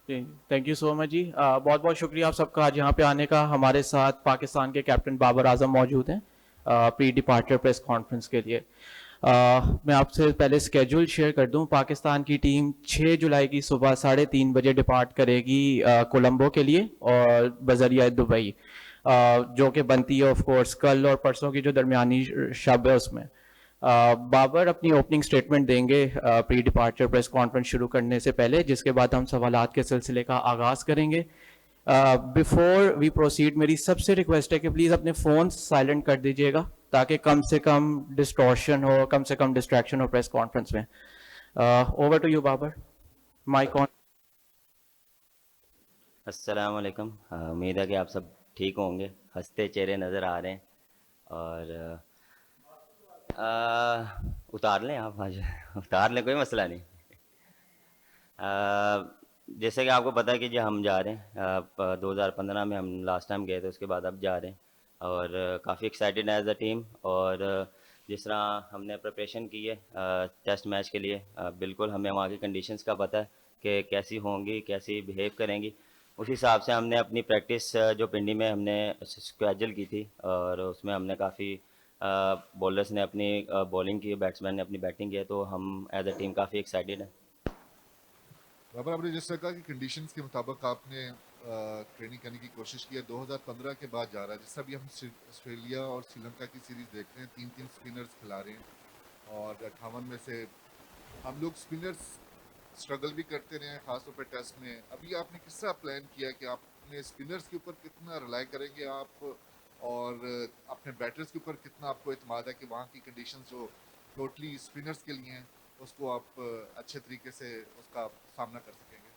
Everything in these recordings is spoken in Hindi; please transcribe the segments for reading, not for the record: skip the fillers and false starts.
थैंक यू सो मच जी। बहुत बहुत शुक्रिया आप सबका आज यहाँ पे आने का। हमारे साथ पाकिस्तान के कैप्टन बाबर आजम मौजूद हैं प्री डिपार्चर प्रेस कॉन्फ्रेंस के लिए। मैं आपसे पहले स्केड्यूल शेयर कर दूं। पाकिस्तान की टीम 6 जुलाई की सुबह 3:30 बजे डिपार्ट करेगी कोलंबो के लिए और बजरिया दुबई, जो कि बनती है ऑफ कोर्स कल और परसों की जो दरमियानी शब है उसमें। बाबर अपनी ओपनिंग स्टेटमेंट देंगे प्री डिपार्चर प्रेस कॉन्फ्रेंस शुरू करने से पहले, जिसके बाद हम सवालात के सिलसिले का आगाज़ करेंगे। बिफोर वी प्रोसीड, मेरी सबसे रिक्वेस्ट है कि प्लीज़ अपने फ़ोन साइलेंट कर दीजिएगा ताकि कम से कम डिस्टॉर्शन हो, कम से कम डिस्ट्रैक्शन हो प्रेस कॉन्फ्रेंस में। Over to you Babar, mic on. अस्सलाम वालेकुम। उम्मीद है कि आप सब ठीक होंगे। हंसते चेहरे नज़र आ रहे हैं। और उतार लें आप आज उतार लें, कोई मसला नहीं। जैसे कि आपको पता है कि जो हम जा रहे हैं, 2015 में हम लास्ट टाइम गए थे, उसके बाद अब जा रहे हैं। और काफ़ी एक्साइटेड है एज अ टीम। और जिस तरह हमने प्रिपरेशन की है टेस्ट मैच के लिए, बिल्कुल हमें वहाँ की कंडीशंस का पता है कि कैसी होंगी, कैसी बिहेव करेंगी। उस हिसाब से हमने अपनी प्रैक्टिस जो पिंडी में हमने स्केजल की थी, और उसमें हमने काफ़ी बॉलर्स ने अपनी बॉलिंग की, बैट्समैन ने अपनी बैटिंग की है, तो हम एज अ टीम काफ़ी एक्साइटेड हैं। बाबर, आपने जिस तरह कहा कि कंडीशंस के मुताबिक आपने ट्रेनिंग करने की कोशिश की है, 2015 के बाद जा रहा है। जैसा भी हम ऑस्ट्रेलिया और श्रीलंका की सीरीज देख रहे हैं, 3-3 स्पिनर्स खिला रहे हैं और 58 में से हम लोग स्पिनर्स स्ट्रगल भी करते रहे हैं, खासतौर पर टेस्ट में। अभी आपने किस तरह प्लान किया कि आप अपने स्पिनर्स के ऊपर कितना रिलाई करेंगे आप, और अपने बैटर्स के ऊपर कितना आपको एतमाद है कि वहाँ की कंडीशंस जो टोटली स्पिनर्स के लिए हैं उसको आप अच्छे तरीके से उसका सामना कर सकेंगे?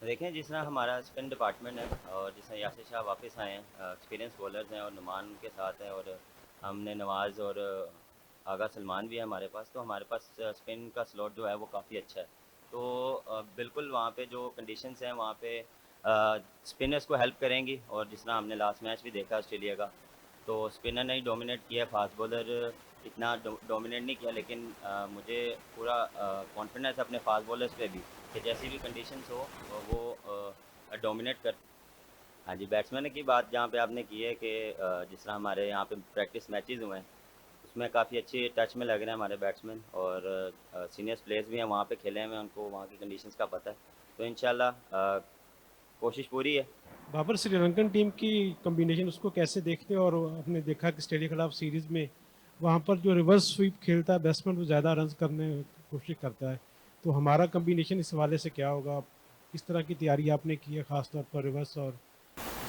देखें, जिस तरह हमारा स्पिन डिपार्टमेंट है और जिस तरह यासिर शाह वापस आए हैं, एक्सपीरियंस बॉलर्स हैं और नुमान उनके साथ हैं, और हमने नवाज़ और आगा सलमान भी है हमारे पास, तो हमारे पास स्पिन का स्लॉट जो है वो काफ़ी अच्छा है। तो बिल्कुल वहाँ पे जो कंडीशंस हैं वहाँ पे स्पिनर्स को हेल्प करेंगी। और जिस तरह हमने लास्ट मैच भी देखा ऑस्ट्रेलिया का, तो स्पिनर ने ही डोमिनेट किया, फास्ट बॉलर इतना डोमिनेट नहीं किया। लेकिन मुझे पूरा कॉन्फिडेंस है अपने फास्ट बॉलर्स पे भी कि जैसी भी कंडीशंस हो वो डोमिनेट कर। हाँ जी, बैट्समैन की बात जहाँ पे आपने की है कि जिस तरह हमारे यहाँ पे प्रैक्टिस मैचेस हुए हैं, उसमें काफ़ी अच्छी टच में लग रहे हैं हमारे बैट्समैन। और सीनियर्स प्लेयर्स भी हैं वहाँ पे खेले हैं, उनको वहाँ की कंडीशंस का पता है। तो इंशाल्लाह कोशिश पूरी है। बाबर, श्रीलंकन टीम की कॉम्बिनेशन उसको कैसे देखते हैं? और आपने देखा कि ऑस्ट्रेलिया के खिलाफ सीरीज में वहाँ पर जो रिवर्स स्वीप खेलता है बैट्समैन, वो ज़्यादा रन करने की कोशिश करता है। तो हमारा कॉम्बिनेशन इस हवाले से क्या होगा? किस तरह की तैयारी आपने की है खासतौर पर रिवर्स और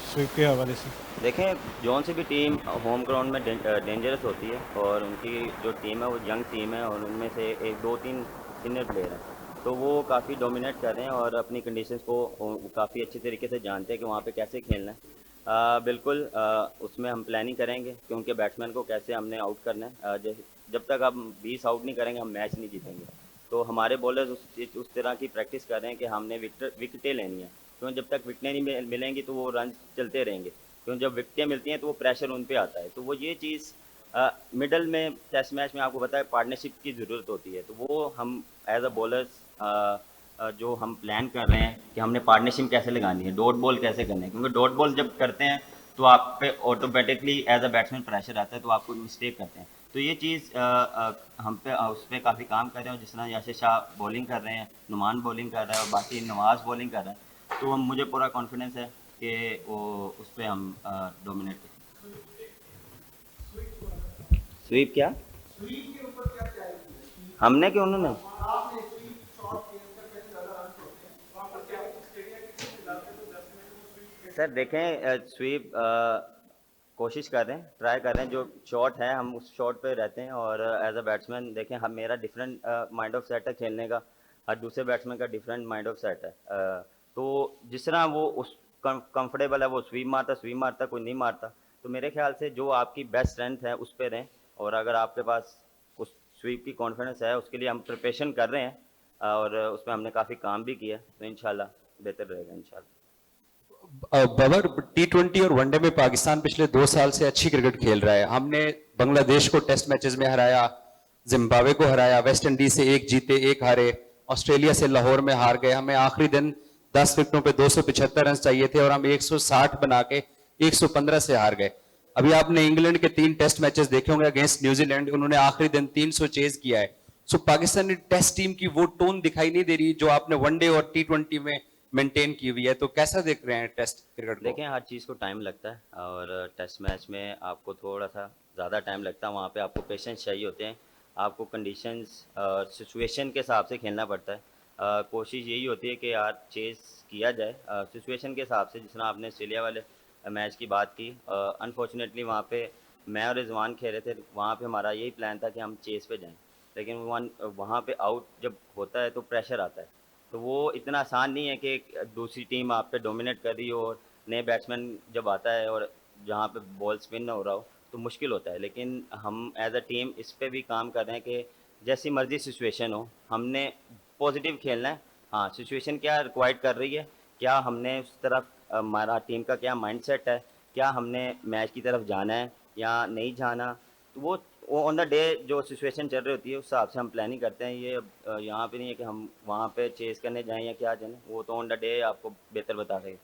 स्वीप के हवाले से? देखें, जौन सी भी टीम होम ग्राउंड में डेंजरस होती है, और उनकी जो टीम है वो यंग टीम है, और उनमें से एक दो तीन सीनियर प्लेयर हैं, तो वो काफ़ी डोमिनेट कर रहे हैं और अपनी कंडीशंस को काफ़ी अच्छी तरीके से जानते हैं कि वहाँ पे कैसे खेलना है। बिल्कुल उसमें हम प्लानिंग करेंगे कि उनके बैट्समैन को कैसे हमने आउट करना है। जब तक हम 20 आउट नहीं करेंगे हम मैच नहीं जीतेंगे। तो हमारे बॉलर्स उस तरह की प्रैक्टिस कर रहे हैं कि हमने विकेटें लेनी है, क्योंकि जब तक विकेटें नहीं मिलेंगी तो वो रन चलते रहेंगे। क्योंकि जब विकेटें मिलती हैं तो वो प्रेशर उन पे आता है। तो वो ये चीज़ मिडल में टेस्ट मैच में आपको पता है पार्टनरशिप की ज़रूरत होती है। तो वो हम एज अ बॉलर्स जो हम प्लान कर रहे हैं कि हमने पार्टनरशिप कैसे लगानी है, डॉट बॉल कैसे करना है। क्योंकि डॉट बॉल जब करते हैं तो आप पे automatically as a batsman pressure आता है, तो आप कोई मिस्टेक करते हैं। तो ये चीज़ हम पे उस पर काफ़ी काम कर रहे हैं। जिस तरह यासिर शाह बॉलिंग कर रहे हैं, नुमान बॉलिंग कर रहा है और बाकी नवाज़ बॉलिंग कर रहा है, तो मुझे पूरा कॉन्फिडेंस है कि वो उस पर हम डोमिनेट करें। स्वीप क्या हमने कि उन्होंने? सर देखें, स्वीप कोशिश कर रहे हैं, ट्राई कर रहे हैं। जो शॉट है हम उस शॉट पे रहते हैं। और एज अ बैट्समैन देखें, हम मेरा डिफरेंट माइंड ऑफ सेट है खेलने का, और दूसरे बैट्समैन का डिफरेंट माइंड ऑफ सेट है। तो जिस तरह वो उस कंफर्टेबल है वो स्वीप मारता, कोई नहीं मारता। तो मेरे ख्याल से जो आपकी बेस्ट स्ट्रेंथ है उस पर रहें। और अगर आपके पास उस स्वीप की कॉन्फिडेंस है, उसके लिए हम प्रिपरेशन कर रहे हैं और उसमें हमने काफ़ी काम भी किया है, तो इंशाल्लाह बेहतर रहेगा इंशाल्लाह। बबर, T20 और वनडे में पाकिस्तान पिछले 2 साल से अच्छी क्रिकेट खेल रहा है। हमने बांग्लादेश को टेस्ट मैचेस में हराया, जिम्बाब्वे को हराया, वेस्ट इंडीज से 1 जीते 1 हारे, ऑस्ट्रेलिया से लाहौर में हार गए। हमें आखिरी दिन 10 विकेटों पे 275 रन चाहिए थे और हम 160 बना के 115 से हार गए। अभी आपने इंग्लैंड के 3 टेस्ट मैचेस देखे होंगे अगेंस्ट न्यूजीलैंड, उन्होंने आखिरी दिन 300 चेज किया है। सो पाकिस्तानी टेस्ट टीम की वो टोन दिखाई नहीं दे रही जो आपने वनडे और T20 में मेंटेन की हुई है। तो कैसा देख रहे हैं टेस्ट क्रिकेट को? देखें, हर चीज़ को टाइम लगता है और टेस्ट मैच में आपको थोड़ा सा ज़्यादा टाइम लगता है। वहाँ पे आपको पेशेंस चाहिए होते हैं, आपको कंडीशंस सिचुएशन के हिसाब से खेलना पड़ता है। कोशिश यही होती है कि यार चेस किया जाए सिचुएशन के हिसाब से। जिस तरह आपने ऑस्ट्रेलिया वाले मैच की बात की, अनफॉर्चुनेटली वहाँ पे मैं और रिजवान खेल रहे थे, वहाँ पे हमारा यही प्लान था कि हम चेस पे जाएं, लेकिन वहाँ पे आउट जब होता है तो प्रेशर आता है। तो वो इतना आसान नहीं है कि एक दूसरी टीम आप पे डोमिनेट कर रही हो और नए बैट्समैन जब आता है और जहाँ पे बॉल स्पिन ना हो रहा हो तो मुश्किल होता है। लेकिन हम एज अ टीम इस पे भी काम कर रहे हैं कि जैसी मर्जी सिचुएशन हो, हमने पॉजिटिव खेलना है। हाँ, सिचुएशन क्या रिक्वायर्ड कर रही है, क्या हमने उस तरफ हमारा टीम का क्या माइंडसेट है, क्या हमने मैच की तरफ जाना है या नहीं जाना, तो वो ऑन द डे जो सिचुएशन चल रही होती है उस हिसाब से हम प्लानिंग करते हैं। ये यहाँ पे नहीं है कि हम वहाँ पे चेस करने जाएं या क्या जाएं, वो तो ऑन द डे आपको बेहतर बता देंगे।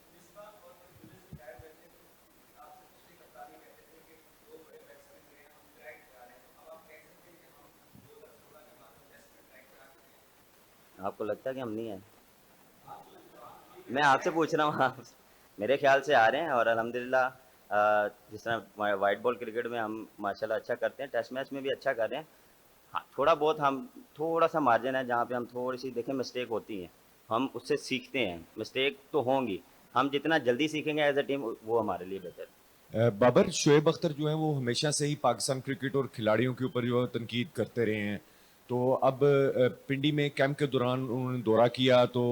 आपको लगता है कि हम नहीं हैं? मैं आपसे पूछ रहा हूँ आप मेरे ख्याल से आ रहे हैं और अल्हम्दुलिल्लाह जिस तरह वाइट बॉल क्रिकेट में हम माशाल्लाह अच्छा करते हैं, टेस्ट मैच में भी अच्छा कर रहे हैं। हाँ, थोड़ा बहुत हम थोड़ा सा मार्जिन है जहाँ पे हम थोड़ी सी देखें मिस्टेक होती है, हम उससे सीखते हैं। मिस्टेक तो होंगी, हम जितना जल्दी सीखेंगे एज अ टीम वो हमारे लिए बेहतर है। बाबर, शोएब अख्तर जो है वो हमेशा से ही पाकिस्तान क्रिकेट और खिलाड़ियों के ऊपर जो है तनकीद करते रहे हैं। तो अब पिंडी में कैंप के दौरान उन्होंने दौरा किया तो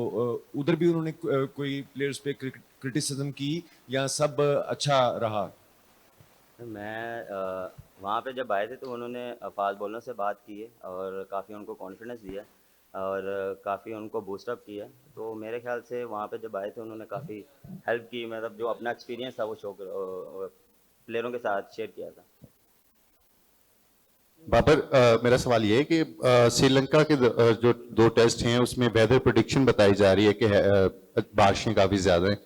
उधर भी उन्होंने कोई प्लेयर्स पे क्रिटिसिज्म की या सब अच्छा रहा? मैं वहाँ पे जब आए थे तो उन्होंने फास्ट बॉलर से बात की है और काफ़ी उनको कॉन्फिडेंस दिया है और काफ़ी उनको बूस्टअप किया है। तो मेरे ख्याल से वहाँ पे जब आए थे उन्होंने काफ़ी हेल्प की, मतलब जो अपना एक्सपीरियंस था वो शो प्लेयरों के साथ शेयर किया था। बाबर, मेरा सवाल ये है कि श्रीलंका के जो 2 टेस्ट हैं उसमें वेदर प्रेडिक्शन बताई जा रही है कि बारिशें काफी ज्यादा हैं।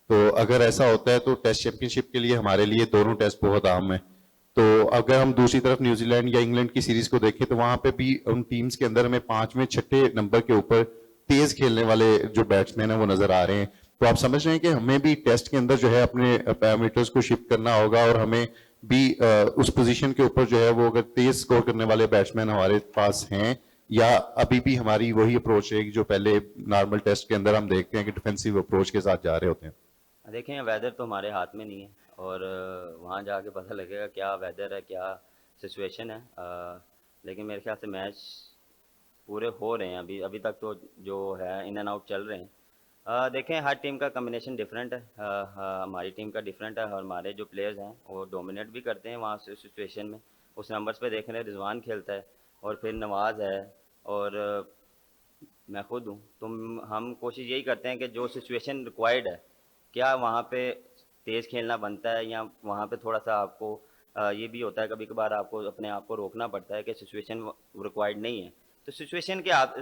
तो अगर ऐसा होता है तो टेस्ट चैंपियनशिप के लिए हमारे लिए दोनों टेस्ट बहुत अहम है। तो अगर हम दूसरी तरफ न्यूजीलैंड या इंग्लैंड की सीरीज को देखें तो वहां पे भी उन टीम्स के अंदर हमें 5वें 6ठे नंबर के ऊपर तेज खेलने वाले जो बैट्समैन हैं वो नजर आ रहे हैं। तो आप समझ रहे हैं कि हमें भी टेस्ट के अंदर जो है अपने पैरामीटर्स को शिफ्ट करना होगा और हमें भी उस पोजीशन के ऊपर जो है वो अगर तेज स्कोर करने वाले बैट्समैन हमारे पास हैं, या अभी भी हमारी वही अप्रोच है जो पहले नॉर्मल टेस्ट के अंदर हम देखते हैं कि डिफेंसिव अप्रोच के साथ जा रहे होते हैं? देखें, वेदर तो हमारे हाथ में नहीं है और वहाँ जाके पता लगेगा क्या वेदर है, क्या सिचुएशन है। लेकिन मेरे ख्याल से मैच पूरे हो रहे हैं अभी अभी तक तो जो है इन एंड आउट चल रहे हैं। देखें, हर टीम का कम्बिनेशन डिफरेंट है। हमारी टीम का डिफरेंट है और हमारे जो प्लेयर्स हैं वो डोमिनेट भी करते हैं वहाँ से सिचुएशन में। उस नंबर्स पे देख रहे हैं, रिजवान खेलता है और फिर नवाज़ है और मैं खुद हूँ। तो हम कोशिश यही करते हैं कि जो सिचुएशन रिक्वायर्ड है, क्या वहाँ पे तेज़ खेलना बनता है या वहाँ पे थोड़ा सा आपको ये भी होता है कभी कभार आपको अपने आप को रोकना पड़ता है कि सिचुएशन रिक्वायर्ड नहीं है। तो सिचुएशन के आप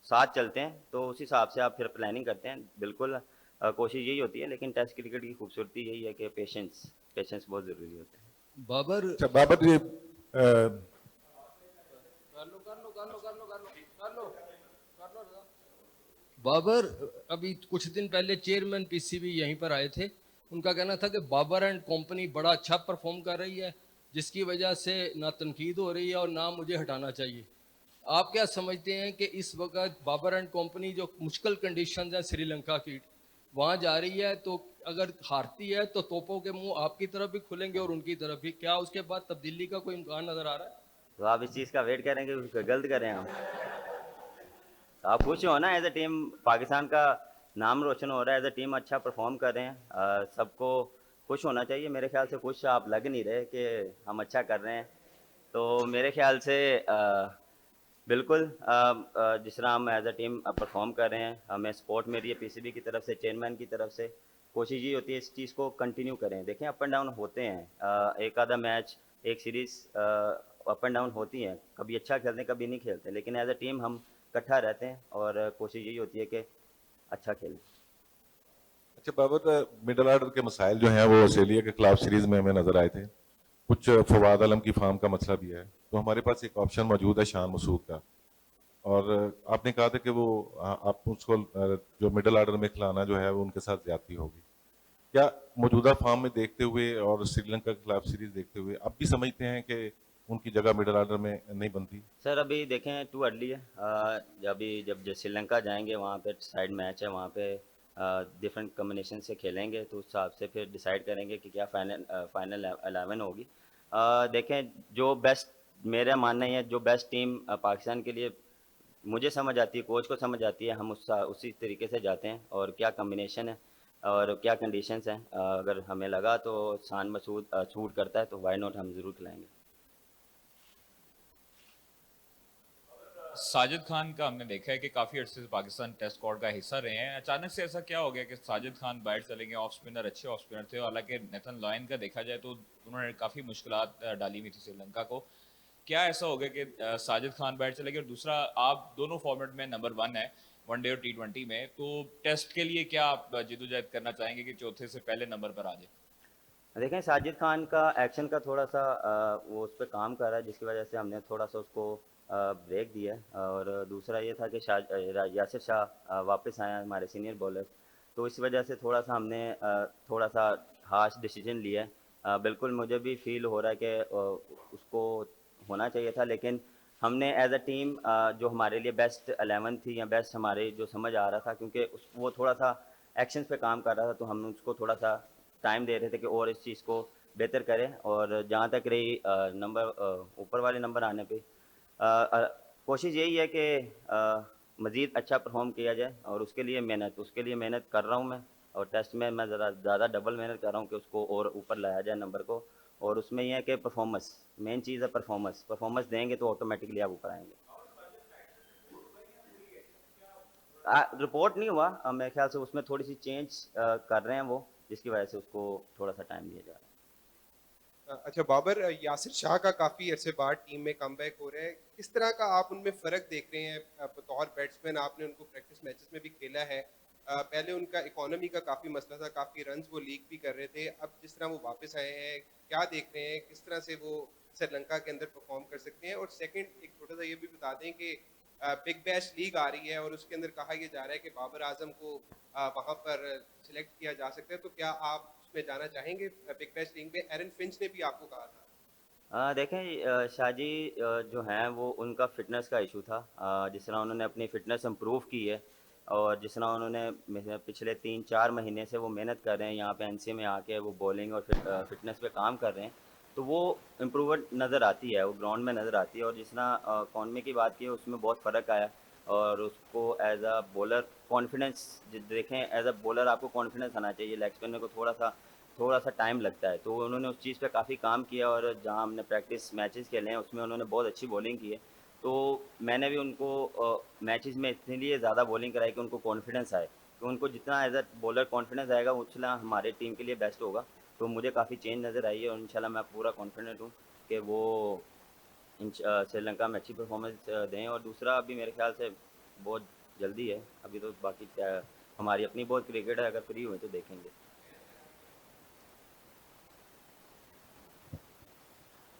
साथ चलते हैं तो उस हिसाब से आप फिर प्लानिंग करते हैं। बिल्कुल कोशिश यही होती है, लेकिन टेस्ट क्रिकेट की खूबसूरती यही है कि पेशेंस पेशेंस बहुत ज़रूरी होता है। बाबर अच्छा बाबर, ये बाबर अभी कुछ दिन पहले चेयरमैन पीसीबी यहीं पर आए थे। उनका कहना था कि बाबर एंड कंपनी बड़ा अच्छा परफॉर्म कर रही है, जिसकी वजह से ना तनकीद हो रही है और ना मुझे हटाना चाहिए। आप क्या समझते हैं कि इस वक्त बाबर एंड कंपनी जो मुश्किल कंडीशंस हैं श्रीलंका की, वहाँ जा रही है, तो अगर हारती है तो तोपों के मुंह आपकी तरफ भी खुलेंगे और उनकी तरफ भी? क्या उसके बाद तब्दीली का कोई इम्कान नजर आ रहा है? तो आप इस चीज़ का वेट करेंगे, उसको गलत करें हम। तो आप खुश हो ना, एज ए टीम पाकिस्तान का नाम रोशन हो रहा है, एज ए टीम अच्छा परफॉर्म कर रहे हैं, सबको खुश होना चाहिए। मेरे ख्याल से खुश आप लग नहीं रहे कि हम अच्छा कर रहे हैं। तो मेरे ख्याल से बिल्कुल जिस तरह हम एज अ टीम परफॉर्म कर रहे हैं, हमें सपोर्ट मिल रही है पीसीबी की तरफ से, चेयरमैन की तरफ से। कोशिश ये होती है इस चीज़ को कंटिन्यू करें। देखें, अप एंड डाउन होते हैं, एक आधा मैच, एक सीरीज़ अप एंड डाउन होती हैं, कभी अच्छा खेलते हैं कभी नहीं खेलते, लेकिन एज अ टीम हम इकट्ठा रहते हैं और कोशिश यही होती है कि अच्छा खेलें। अच्छा बाबर, मिडल ऑर्डर के मसाइल जो हैं वो ऑस्ट्रेलिया के खिलाफ सीरीज में हमें नजर आए थे। कुछ फवाद आलम की फार्म का मसला भी है, तो हमारे पास एक ऑप्शन मौजूद है शान मसूद का, और आपने कहा था कि वो आप उसको जो मिडल ऑर्डर में खिलाना जो है वो उनके साथ ज्यादती होगी। क्या मौजूदा फॉर्म में देखते हुए और श्रीलंका के खिलाफ सीरीज देखते हुए आप भी समझते हैं कि उनकी जगह मिडल ऑर्डर में नहीं बनती? सर अभी देखें टू अर्ली है। जब श्रीलंका जाएंगे वहाँ पे साइड मैच है, वहाँ पे डिफरेंट कम्बिनेशन से खेलेंगे, तो उस हिसाब से फिर डिसाइड करेंगे कि क्या फाइनल 11 होगी। देखें जो बेस्ट, मेरा मानना ही है जो बेस्ट टीम पाकिस्तान के लिए मुझे समझ आती है, कोच को समझ आती है, हम उसी तरीके से जाते हैं और क्या कम्बिनेशन है और क्या कंडीशंस हैं। अगर हमें लगा तो शान मसूद शूट करता है तो वाई नॉट, हम ज़रूर खिलाएंगे। साजिद खान का हमने देखा है कि काफ़ी अर्से से पाकिस्तान टेस्ट स्क्वाड का हिस्सा रहे हैं। अचानक से ऐसा क्या हो गया कि साजिद खान बाहर चले गए? ऑफ स्पिनर, अच्छे ऑफ स्पिनर थे। हालांकि नेथन लॉयन का देखा जाए तो उन्होंने काफ़ी मुश्किलात डाली हुई थी श्रीलंका को। क्या ऐसा हो गया कि साजिद खान बाहर चले गए? और दूसरा, आप दोनों फॉर्मेट में नंबर 1 है, वनडे और T20 में, तो टेस्ट के लिए क्या आप जिदोजहद करना चाहेंगे कि चौथे से पहले नंबर पर आ जाए? देखें साजिद खान का एक्शन का थोड़ा सा वो उस पर काम कर रहा है, जिसकी वजह से हमने थोड़ा सा उसको ब्रेक दिया है। और दूसरा ये था कि यासिर शाह वापस आए हैं हमारे सीनियर बॉलर, तो इस वजह से थोड़ा सा हमने थोड़ा सा हार्श डिसीजन लिया है। बिल्कुल मुझे भी फील हो रहा है कि उसको होना चाहिए था, लेकिन हमने एज अ टीम जो हमारे लिए बेस्ट 11 थी या बेस्ट हमारे जो समझ आ रहा था, क्योंकि वो थोड़ा सा एक्शंस पे काम कर रहा था, तो हम उसको थोड़ा सा टाइम दे रहे थे कि और इस चीज़ को बेहतर करें। और जहाँ तक रही नंबर ऊपर वाले नंबर आने पे, कोशिश यही है कि मज़ीद अच्छा परफॉर्म किया जाए, और उसके लिए मेहनत कर रहा हूँ मैं। और टेस्ट में मैं ज़्यादा डबल मेहनत कर रहा हूँ कि उसको और ऊपर लाया जाए नंबर को। और उसमें यह है कि परफॉर्मेंस मेन चीज़ है, परफॉर्मेंस देंगे तो ऑटोमेटिकली आप ऊपर आएंगे। रिपोर्ट नहीं हुआ, मेरे ख्याल से उसमें थोड़ी सी चेंज कर रहे हैं वो, जिसकी वजह से उसको थोड़ा सा टाइम दिया जा रहा है। अच्छा बाबर, यासिर शाह का काफ़ी अरसे बाद टीम में कमबैक हो रहा है, किस तरह का आप उनमें फ़र्क देख रहे हैं? बतौर बैट्समैन आपने उनको प्रैक्टिस मैचेस में भी खेला है। पहले उनका इकोनॉमी का काफ़ी मसला था, काफ़ी रन्स वो लीक भी कर रहे थे, अब जिस तरह वो वापस आए हैं, क्या देख रहे हैं, किस तरह से वो श्रीलंका के अंदर परफॉर्म कर सकते हैं? और सेकंड एक छोटा सा ये भी बता दें कि बिग बैश लीग आ रही है और उसके अंदर कहा यह जा रहा है कि बाबर आजम को वहाँ पर सिलेक्ट किया जा सकता है, तो क्या आप उसमें जाना चाहेंगे? बिग बैश लीग में एरन फिंच ने भी आपको कहा था। देखें शाहजी जो हैं वो उनका फ़िटनेस का इशू था। जिस तरह उन्होंने अपनी फ़िटनेस इम्प्रूव की है, और जिस तरह उन्होंने पिछले 3-4 महीने से वो मेहनत कर रहे हैं यहाँ पे एनसीए में आके, वो बॉलिंग और फिटनेस पे काम कर रहे हैं, तो वो इम्प्रूवमेंट नज़र आती है, वो ग्राउंड में नज़र आती है। और जिस तरह कॉनमे की बात की है, उसमें बहुत फ़र्क आया, और उसको एज अ बॉलर कॉन्फिडेंस देखें, एज अ बॉलर आपको कॉन्फिडेंस आना चाहिए। लेग स्पिनर को थोड़ा सा टाइम लगता है, तो उन्होंने उस चीज़ पे काफ़ी काम किया। और जहाँ हमने प्रैक्टिस मैचेस खेले हैं उसमें उन्होंने बहुत अच्छी बॉलिंग की है, तो मैंने भी उनको मैचेस में इसलिए ज़्यादा बॉलिंग कराई कि उनको कॉन्फिडेंस आए, कि उनको जितना एज अ बॉलर कॉन्फिडेंस आएगा उतना हमारे टीम के लिए बेस्ट होगा। तो मुझे काफ़ी चेंज नज़र आई है, और इंशाल्लाह मैं पूरा कॉन्फिडेंट हूँ कि वो श्रीलंका में अच्छी परफॉर्मेंस दें। और दूसरा, अभी मेरे ख्याल से बहुत जल्दी है, अभी तो बाकी क्या, हमारी अपनी बहुत क्रिकेट है, अगर फ्री हुए तो देखेंगे।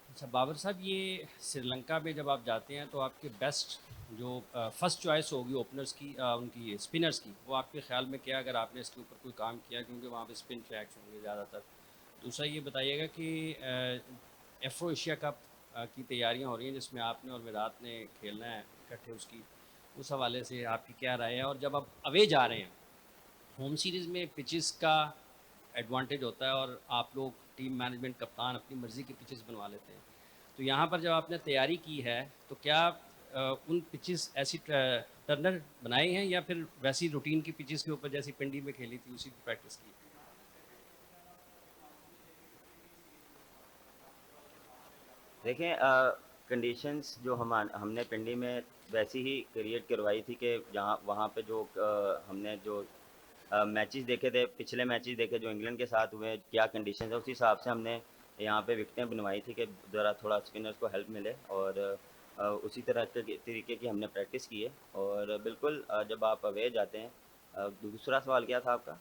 अच्छा बाबर साहब, ये श्रीलंका में जब आप जाते हैं तो आपके बेस्ट जो फर्स्ट चॉइस होगी ओपनर्स की, उनकी स्पिनर्स की, वो आपके ख्याल में क्या, अगर आपने इसके ऊपर कोई काम किया, क्योंकि वहाँ पे स्पिन ट्रैक्स होंगे ज़्यादातर। दूसरा ये बताइएगा कि एफ्रो एशिया कप की तैयारियां हो रही हैं जिसमें आपने और विराट ने खेलना है इकट्ठे, उसकी उस हवाले से आपकी क्या राय है? और जब आप अवे जा रहे हैं, होम सीरीज़ में पिचेस का एडवांटेज होता है और आप लोग टीम मैनेजमेंट कप्तान अपनी मर्ज़ी के पिचेस बनवा लेते हैं, तो यहाँ पर जब आपने तैयारी की है तो क्या उन पिचेस ऐसी टर्नर बनाए हैं या फिर वैसी रूटीन की पिचेस के ऊपर जैसी पिंडी में खेली थी उसी की प्रैक्टिस की? देखें कंडीशंस जो हमने पिंडी में वैसी ही क्रिएट करवाई थी, कि जहाँ वहाँ पे जो हमने जो मैचेस देखे थे, पिछले मैचेस देखे जो इंग्लैंड के साथ हुए, क्या कंडीशंस है, उसी हिसाब से हमने यहाँ पे विकेटें बनवाई थी कि ज़रा थोड़ा स्पिनर्स को हेल्प मिले। और उसी तरह के तरीके की हमने प्रैक्टिस की है। और बिल्कुल जब आप अवे जाते हैं दूसरा सवाल क्या था आपका?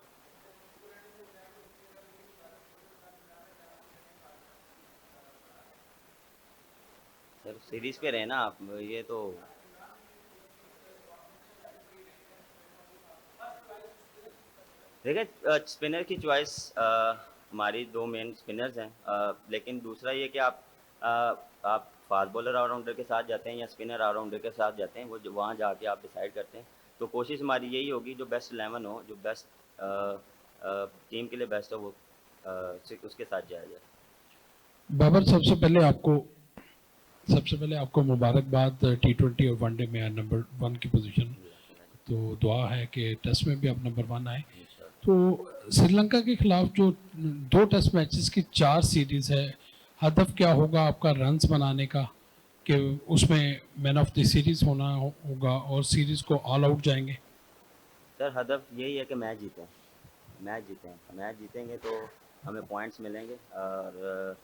सर सीरीज पे रहे ना आप, ये तो देखिए स्पिनर की चॉइस हमारी दो मेन स्पिनर्स हैं, लेकिन दूसरा ये कि अ, आप फास्ट बॉलर ऑलराउंडर के साथ जाते हैं या स्पिनर ऑलराउंडर के साथ जाते हैं, वो वहाँ जाके आप डिसाइड करते हैं। तो कोशिश हमारी यही होगी जो बेस्ट 11 हो, जो बेस्ट टीम के लिए बेस्ट हो, वो उसके साथ जाया जाए। बाबर, सबसे पहले आपको मुबारकबाद T20 और वनडे में नंबर 1 की पोजीशन। तो दुआ है कि टेस्ट में भी आप नंबर 1 आए। तो श्रीलंका के खिलाफ जो 2 टेस्ट मैचेस की 4 सीरीज है, हदफ क्या होगा आपका रन्स बनाने का, कि उसमें मैन ऑफ द सीरीज होना होगा और सीरीज को ऑल आउट जाएंगे? सर हदफ यही है कि मैच जीतें, मैच जीतेंगे तो हमें पॉइंट्स मिलेंगे। और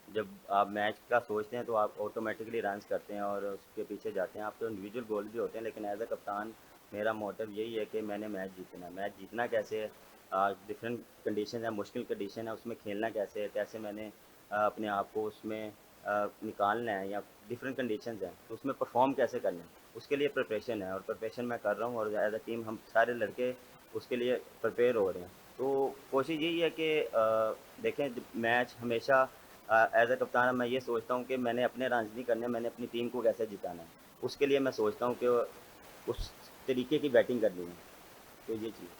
जब आप मैच का सोचते हैं तो आप ऑटोमेटिकली रन्स करते हैं और उसके पीछे जाते हैं। आपके इंडिविजुअल गोल भी होते हैं, लेकिन एज अ कप्तान मेरा मोटिव यही है कि मैंने मैच जीतना है। मैच जीतना कैसे है, डिफरेंट कंडीशन है, मुश्किल कंडीशन है, उसमें खेलना कैसे है, कैसे मैंने अपने आप को उसमें निकालना है, या डिफरेंट कंडीशंस हैं तो उसमें परफॉर्म कैसे करना है, उसके लिए प्रिपरेशन है। और प्रिपरेशन मैं कर रहा हूँ और एज अ टीम हम सारे लड़के उसके लिए प्रिपेयर हो रहे हैं। तो कोशिश यही है कि देखें मैच हमेशा एज अ कप्तान मैं ये सोचता हूँ कि मैंने अपने रन नहीं करने, मैंने अपनी टीम को कैसे जिताना है, उसके लिए मैं सोचता हूँ कि उस तरीके की बैटिंग करनी है। तो ये चीज़।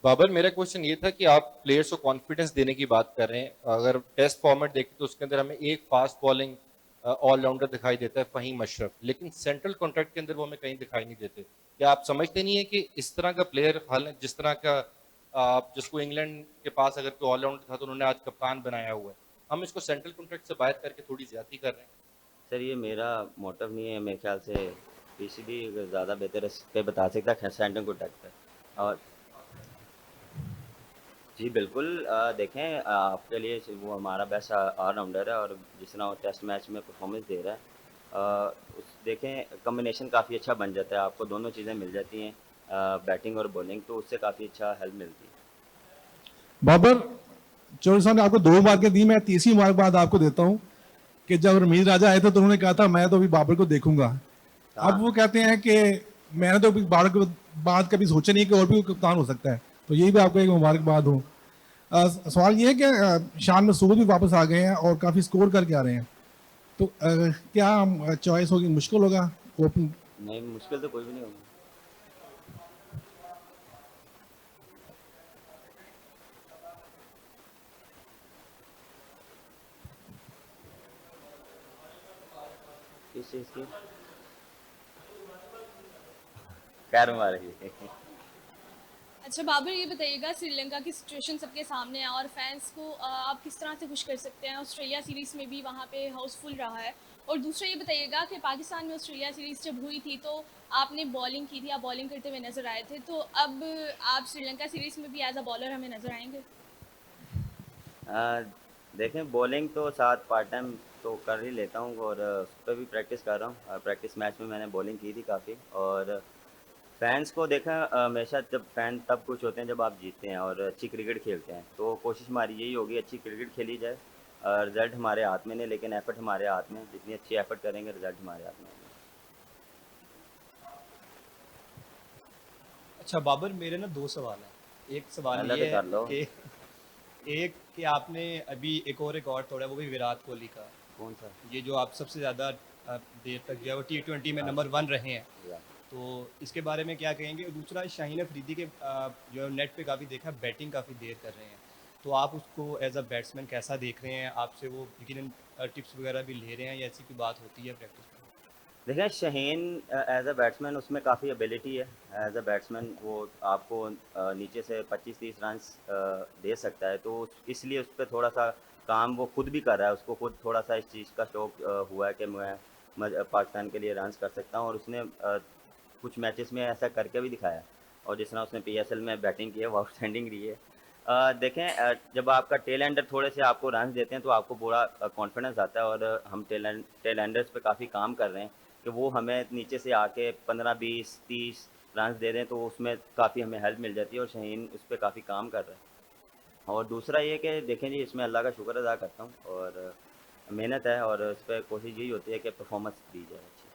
बाबर, मेरा क्वेश्चन ये था कि आप प्लेयर्स को कॉन्फिडेंस देने की बात कर रहे हैं। अगर टेस्ट फॉर्मेट देखें तो उसके अंदर हमें एक फास्ट बॉलिंग ऑलराउंडर दिखाई देता है, फ़हीम अशरफ, लेकिन सेंट्रल कॉन्ट्रैक्ट के अंदर वो हमें कहीं दिखाई नहीं देते। क्या आप समझते नहीं है कि इस तरह का प्लेयर, हाल जिस तरह का जिसको इंग्लैंड के पास अगर कोई ऑलराउंडर था तो उन्होंने आज कप्तान बनाया हुआ है, हम इसको सेंट्रल कॉन्ट्रैक्ट से बाहर करके थोड़ी ज्यादती कर रहे हैं? सर ये मेरा मोटिव नहीं है, मेरे ख्याल से पीसीबी अगर ज़्यादा बेहतर इस पे बता सकता है सेंट्रल कॉन्ट्रैक्ट पे। और जी बिल्कुल, देखें आपके लिए वो हमारा बेस्ट ऑलराउंडर है और जिस तरह वो टेस्ट मैच में परफॉर्मेंस दे रहा है, देखें कम्बिनेशन काफ़ी अच्छा बन जाता है, आपको दोनों चीज़ें मिल जाती हैं, बैटिंग और बॉलिंग, तो उससे काफ़ी अच्छा हेल्प मिलती है। बाबर, चौधरी साहब ने आपको 2 मुबारकें दी, मैं तीसरी मुबारकबाद आपको देता हूँ कि जब रमीज राजा आए थे तो उन्होंने कहा था मैं तो अभी बाबर को देखूंगा। अब वो कहते हैं कि मैंने तो अभी बाबर के बाद कभी सोचा नहीं कि और भी कोई कप्तान हो सकता है, तो यही भी आपको एक मुबारकबाद हो। सवाल ये है कि शान मसूद भी वापस आ गए हैं और काफ़ी स्कोर करके आ रहे हैं, तो क्या चॉइस होगी, मुश्किल होगा ओपन? नहीं, मुश्किल तो कोई भी नहीं होगी। किस चीज़ की? कार मार रही है। अच्छा बाबर, ये बताइएगा श्रीलंका की सिचुएशन सबके सामने है और फैंस को आप किस तरह से खुश कर सकते हैं? ऑस्ट्रेलिया सीरीज़ में भी वहाँ पे हाउसफुल रहा है। और दूसरा ये बताइएगा कि पाकिस्तान में ऑस्ट्रेलिया सीरीज़ जब हुई थी तो आपने बॉलिंग की थी, आप बॉलिंग करते हुए नज़र आए थे, तो अब आप श्रीलंका सीरीज़ में भी एज अ बॉलर हमें नज़र आएंगे? देखें बॉलिंग तो साथ पार्ट टाइम तो कर ही लेता हूँ और उस पर भी प्रैक्टिस कर रहा हूँ। प्रैक्टिस मैच में मैंने बॉलिंग की थी काफ़ी। और फैंस को देखा हमेशा, जब फैन तब खुश होते हैं जब आप जीतते हैं और अच्छी क्रिकेट खेलते हैं, तो कोशिश हमारी यही होगी अच्छी क्रिकेट खेली जाए। रिजल्ट हमारे हाथ में नहीं, लेकिन एफर्ट हमारे हाथ में, जितनी अच्छी एफर्ट करेंगे रिजल्ट हमारे हाथ में आएंगे। अच्छा बाबर, मेरे ना 2 सवाल हैं। एक सवाल ये है कि कि आपने अभी एक और रिकॉर्ड तोड़ा, वो भी विराट कोहली का। कौन सा? ये जो आप सबसे ज़्यादा देर तक जो है वो T20 में नंबर 1 रहे हैं, तो इसके बारे में क्या कहेंगे? दूसरा, शाहीन अफरीदी के जो है नेट पे काफ़ी देखा बैटिंग काफ़ी देर कर रहे हैं, तो आप उसको एज अ बैट्समैन कैसा देख रहे हैं? आपसे वो यकीनन टिप्स वगैरह भी ले रहे हैं या ऐसी कोई बात होती है प्रैक्टिस में? देखिए शाहीन एज अ बैट्समैन उसमें काफ़ी एबिलिटी है। एज अ बैट्समैन वो आपको नीचे से 25-30 रन दे सकता है, तो इसलिए उस पर थोड़ा सा काम वो खुद भी कर रहा है। उसको खुद थोड़ा सा इस चीज़ का शौक हुआ है कि मैं पाकिस्तान के लिए रन्स कर सकता हूँ, और उसने कुछ मैचेस में ऐसा करके भी दिखाया। और जिस तरह उसने PSL में बैटिंग की है वो आउटस्टैंडिंग रही है। देखें जब आपका टेल एंडर थोड़े से आपको रन देते हैं तो आपको पूरा कॉन्फिडेंस आता है, और हम टेल एंडर्स पे काफ़ी काम कर रहे हैं कि वो हमें नीचे से आके 15, 20, 30 रन दे दें तो उसमें काफ़ी हमें हेल्प मिल जाती है और शाहीन उस पर काफ़ी काम कर रहा है। और दूसरा ये कि देखें जी, इसमें अल्लाह का शुक्र अदा करता हूँ और मेहनत है और इस पर कोशिश यही होती है कि परफॉर्मेंस दी जाए अच्छी।